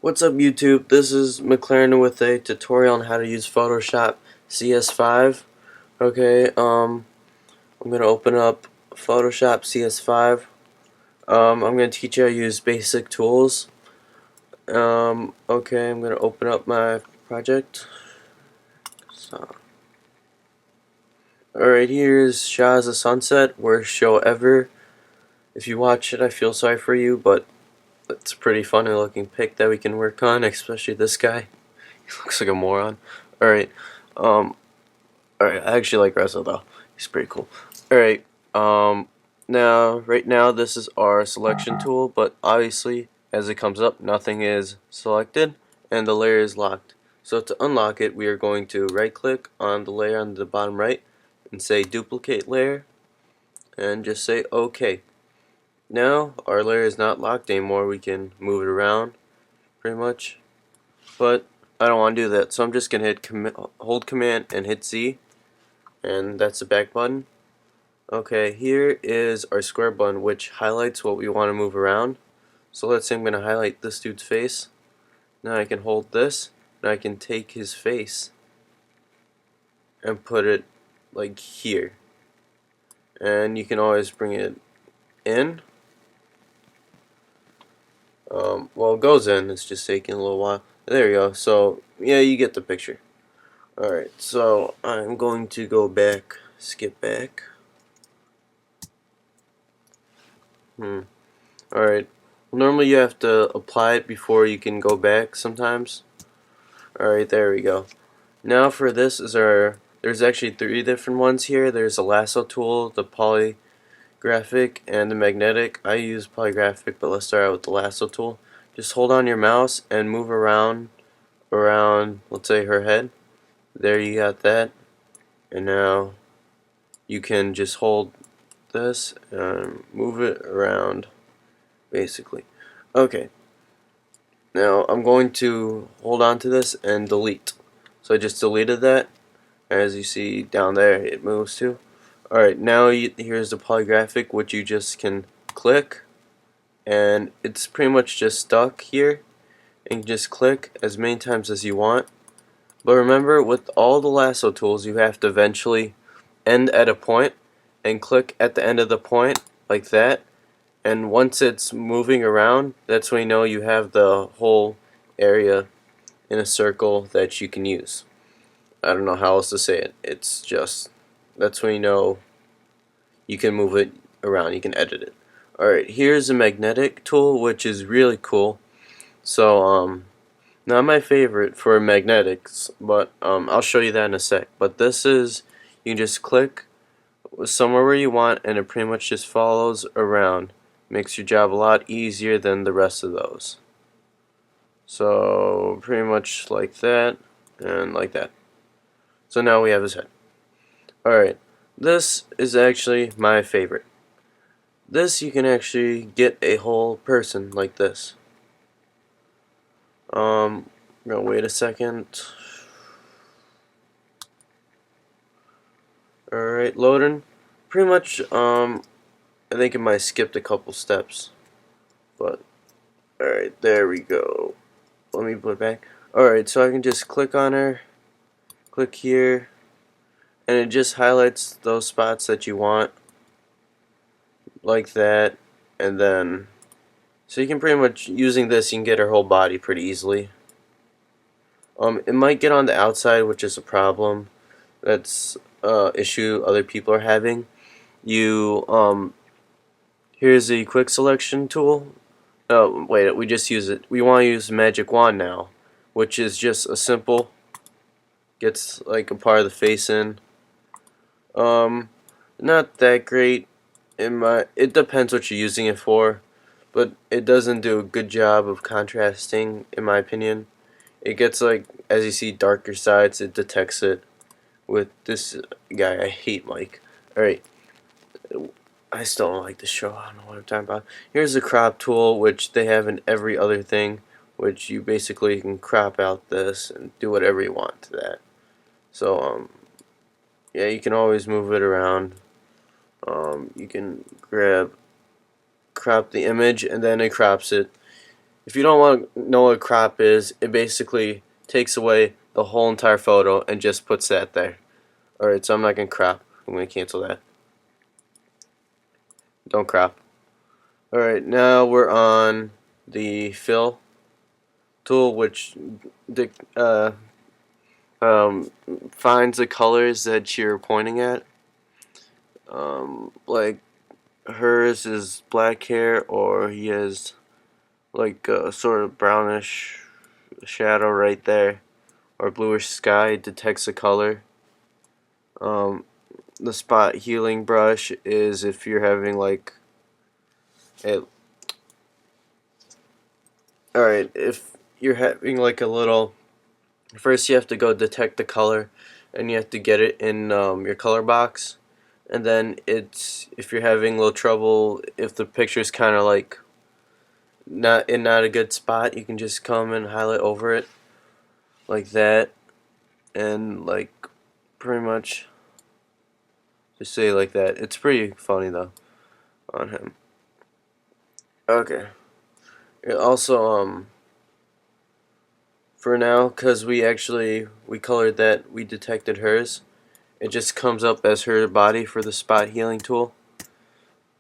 What's up YouTube? This is McLaren with a tutorial on how to use Photoshop CS5. Okay, I'm gonna open up Photoshop CS5. I'm gonna teach you how to use basic tools. Okay, I'm gonna open up my project. So, alright, here's Shah's a Sunset, worst show ever. If you watch it, I feel sorry for you, but it's a pretty funny looking pic that we can work on, especially this guy. He looks like a moron. Alright, um, Alright, I actually like Rezo though. He's pretty cool. Alright, right now this is our selection tool, but obviously as it comes up nothing is selected and the layer is locked. So to unlock it we are going to right click on the layer on the bottom right and say duplicate layer and just say OK. Now our layer is not locked anymore, we can move it around pretty much, but I don't want to do that, so I'm just going to hold command and hit Z, and that's the back button. Okay, here is our square button, which highlights what we want to move around. So let's say I'm going to highlight this dude's face. Now I can hold this, and I can take his face and put it like here. And you can always bring it in. Well, it goes in, it's just taking a little while. There you go, so yeah, you get the picture. Alright, so I'm going to go back, skip back. Alright, well, normally you have to apply it before you can go back sometimes. Alright, there we go. Now for this is there's actually three different ones here. There's a Lasso Tool, the polygraphic, and the magnetic. I use polygraphic, but let's start out with the Lasso Tool. Just hold on your mouse and move around, let's say her head. There you got that. And now you can just hold this and move it around, basically. Okay. Now I'm going to hold on to this and delete. So I just deleted that. As you see down there, it moves to. Alright, now here's the polygraphic, which you just can click, and it's pretty much just stuck here. And you just click as many times as you want. But remember, with all the lasso tools, you have to eventually end at a point and click at the end of the point like that. And once it's moving around, that's when you know you have the whole area in a circle that you can use. I don't know how else to say it. It's just, that's when you know you can move it around, you can edit it. Alright, here's a magnetic tool, which is really cool. So, not my favorite for magnetics, but I'll show you that in a sec. But this is, you can just click somewhere where you want and it pretty much just follows around. Makes your job a lot easier than the rest of those. So pretty much like that and like that. So now we have his head. Alright, this is actually my favorite. This you can actually get a whole person like this. I'm gonna wait a second. Alright, loading. Pretty much, I think it might have skipped a couple steps. But, alright, there we go. Let me put it back. Alright, so I can just click on her, click here, and it just highlights those spots that you want, like that, and then, so you can pretty much, using this, you can get her whole body pretty easily. It might get on the outside, which is a problem. That's issue other people are having. Here's the quick selection tool. Oh, wait, we just use it. We want to use magic wand now, which is just a simple, gets like a part of the face in. Not that great. It depends what you're using it for, but it doesn't do a good job of contrasting, in my opinion. It gets, like, as you see darker sides, it detects it. With this guy, I hate Mike. Alright, I still don't like this show, I don't know what I'm talking about. Here's the crop tool, which they have in every other thing, which you basically can crop out this and do whatever you want to that. So, yeah, you can always move it around. You can crop the image and then it crops it. If you don't want to know what crop is, it basically takes away the whole entire photo and just puts that there. Alright, so I'm not going to crop. I'm going to cancel that. Don't crop. Alright, now we're on the fill tool, which uh, finds the colors that you're pointing at. Like hers is black hair, or he has like a sort of brownish shadow right there, or bluish sky. It detects the color. The spot healing brush is if you're having like it. Alright, if you're having like a little. First, you have to go detect the color, and you have to get it in your color box. And then it's if you're having a little trouble, if the picture's kind of like not a good spot, you can just come and highlight over it like that, and like pretty much just say like that. It's pretty funny though on him. Okay. It also for now, because we colored that, we detected hers. It just comes up as her body for the spot healing tool.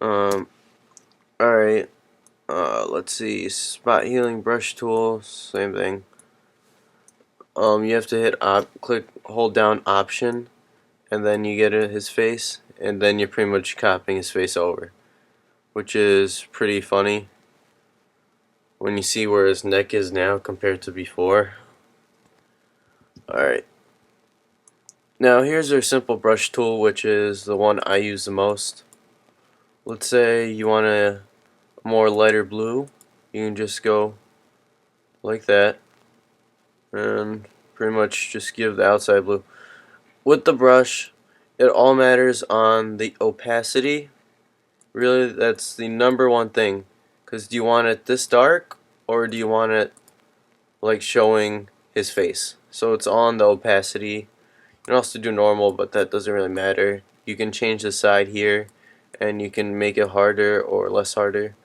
Alright. Let's see. Spot healing brush tool, same thing. You have to hold down option, and then you get his face, and then you're pretty much copying his face over, which is pretty funny when you see where his neck is now compared to before. Alright. Now here's our simple brush tool, which is the one I use the most. Let's say you want a more lighter blue. You can just go like that and pretty much just give the outside blue. With the brush, it all matters on the opacity. Really, that's the number one thing. Because do you want it this dark, or do you want it like showing his face? So it's on the opacity. You can also do normal, but that doesn't really matter. You can change the side here, and you can make it harder or less harder.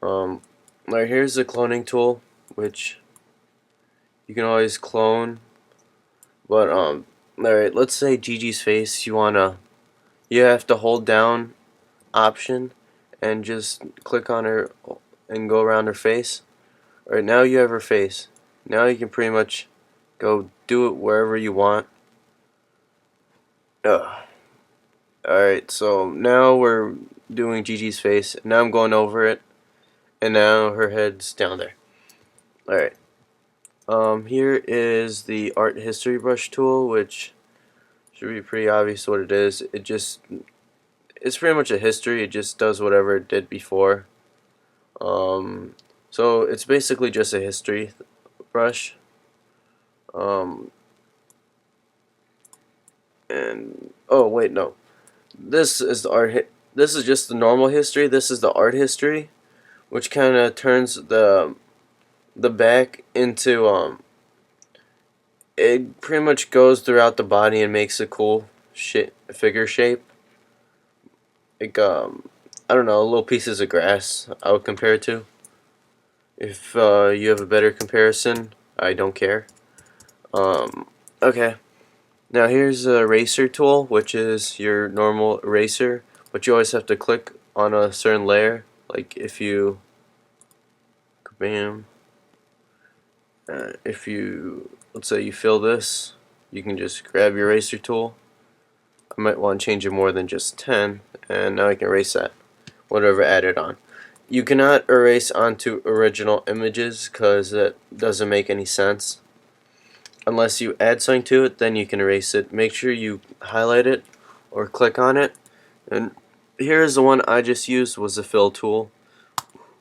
Right, here's the cloning tool, which you can always clone. But alright, let's say Gigi's face. You have to hold down option and just click on her and go around her face. Alright, now you have her face. Now you can pretty much go do it wherever you want. Alright, so now we're doing Gigi's face. Now I'm going over it, and now her head's down there. Alright. Here is the art history brush tool, which should be pretty obvious what it is. It's pretty much a history. It just does whatever it did before. So it's basically just a history brush. And oh wait, no. This is the this is just the normal history. This is the art history, which kind of turns the back into it pretty much goes throughout the body and makes a cool figure shape. Like I don't know, little pieces of grass I would compare it to. If you have a better comparison, I don't care. Okay. Now here's the eraser tool, which is your normal eraser, but you always have to click on a certain layer. Like if you, bam, let's say you fill this, you can just grab your eraser tool. I might want to change it more than just 10, and now I can erase that, whatever added on. You cannot erase onto original images because that doesn't make any sense. Unless you add something to it, then you can erase it. Make sure you highlight it or click on it. And here's the one I just used, was the fill tool,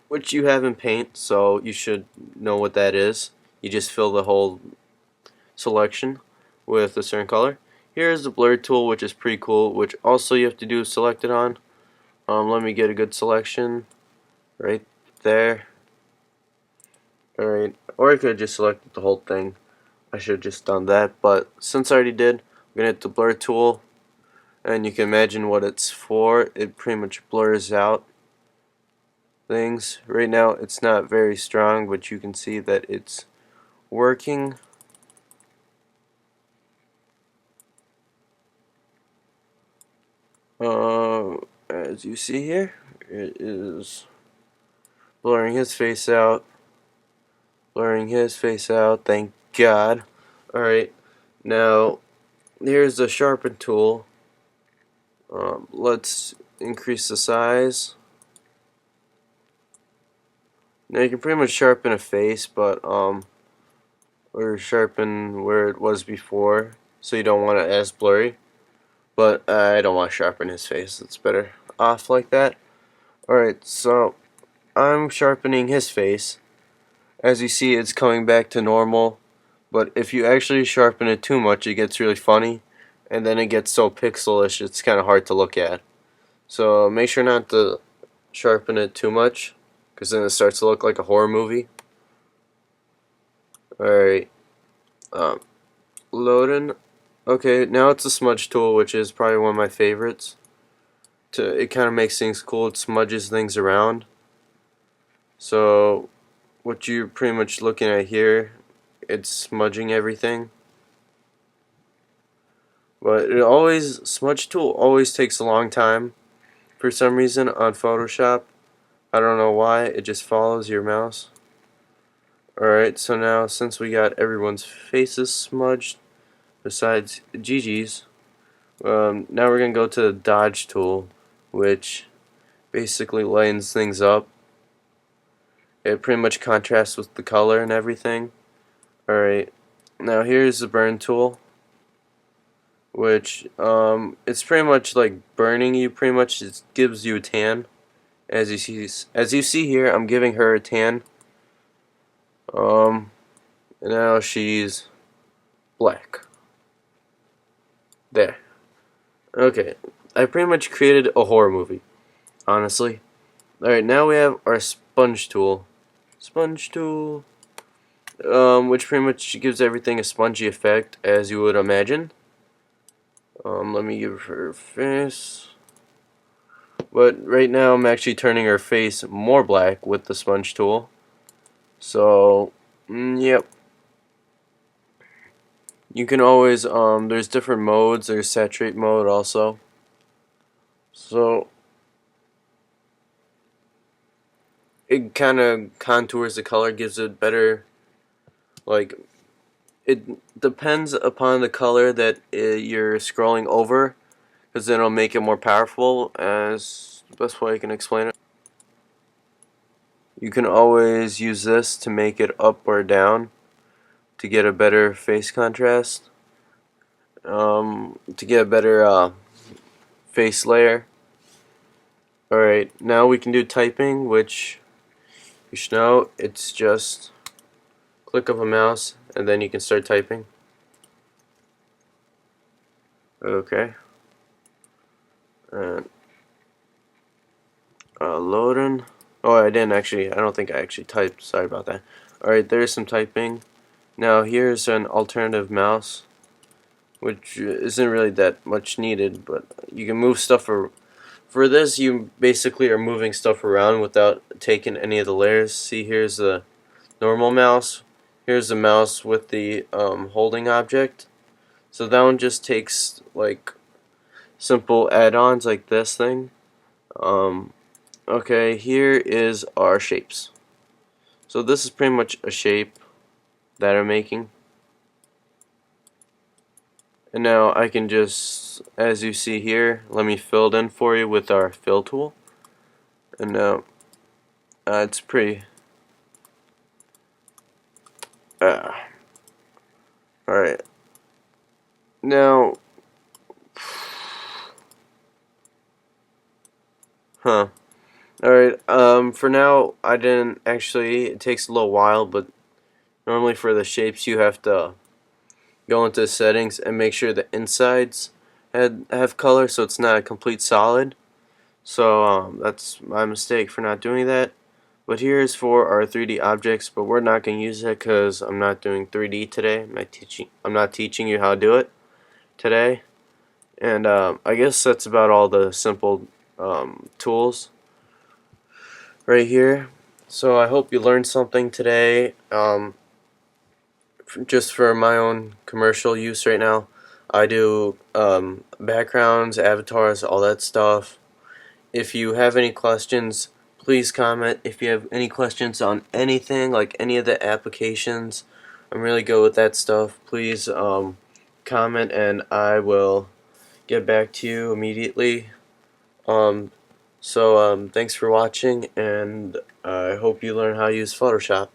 which you have in Paint, so you should know what that is. You just fill the whole selection with a certain color. Here's the blur tool, which is pretty cool, which also you have to do select it on. Let me get a good selection right there. Alright, or I could have just selected the whole thing. I should have just done that, but since I already did, I'm going to hit the blur tool, and you can imagine what it's for. It pretty much blurs out things. Right now it's not very strong, but you can see that it's working. As you see here, it is blurring his face out. Blurring his face out, thank God. Alright, now here's the sharpen tool. Let's increase the size. Now you can pretty much sharpen a face, but or sharpen where it was before, so you don't want it as blurry. But I don't want to sharpen his face. It's better off like that. Alright, so I'm sharpening his face. As you see, it's coming back to normal. But if you actually sharpen it too much, it gets really funny. And then it gets so pixelish, it's kind of hard to look at. So make sure not to sharpen it too much, because then it starts to look like a horror movie. Alright, loading. Okay, now it's a smudge tool, which is probably one of my favorites. It kind of makes things cool. It smudges things around. So what you're pretty much looking at here, it's smudging everything. But Smudge Tool always takes a long time for some reason on Photoshop. I don't know why, it just follows your mouse. Alright, so now since we got everyone's faces smudged besides Gigi's, now we're going to go to the Dodge tool, which basically lightens things up. It pretty much contrasts with the color and everything. Alright, now here's the burn tool, which it's pretty much like burning you. Pretty much it gives you a tan. As you see here, I'm giving her a tan. And now she's black. There. Okay, I pretty much created a horror movie, honestly. Alright, now we have our sponge tool. Sponge tool. Which pretty much gives everything a spongy effect, as you would imagine. Let me give her face. But right now I'm actually turning her face more black with the sponge tool. So, yep. You can always, there's different modes. There's saturate mode also. So, it kind of contours the color, gives it better, like, it depends upon the color that you're scrolling over, because then it'll make it more powerful, as the best way I can explain it. You can always use this to make it up or down to get a better face contrast, to get a better face layer. Alright, now we can do typing, which you should know, it's just click of a mouse and then you can start typing. Okay. And loading. Oh, I don't think I actually typed. Sorry about that. Alright, there's some typing. Now here's an alternative mouse, which isn't really that much needed, but you can move stuff. For this, you basically are moving stuff around without taking any of the layers. See, here's the normal mouse. Here's the mouse with the holding object. So that one just takes like simple add-ons like this thing. Okay, here is our shapes. So this is pretty much a shape that I'm making. And now I can just, as you see here, let me fill it in for you with our fill tool. And now it's pretty. Alright. Now, Alright, for now, I didn't actually, it takes a little while, but normally for the shapes you have to go into the settings and make sure the insides have color, so it's not a complete solid. So that's my mistake for not doing that. But here's for our 3D objects, but we're not going to use it because I'm not doing 3D today. I'm not teaching you how to do it today. And I guess that's about all the simple tools. right here. So I hope you learned something today. Just for my own commercial use right now, I do backgrounds, avatars, all that stuff. If you have any questions, please comment. If you have any questions on anything, like any of the applications, I'm really good with that stuff. Please comment and I will get back to you immediately. Thanks for watching, and I hope you learn how to use Photoshop.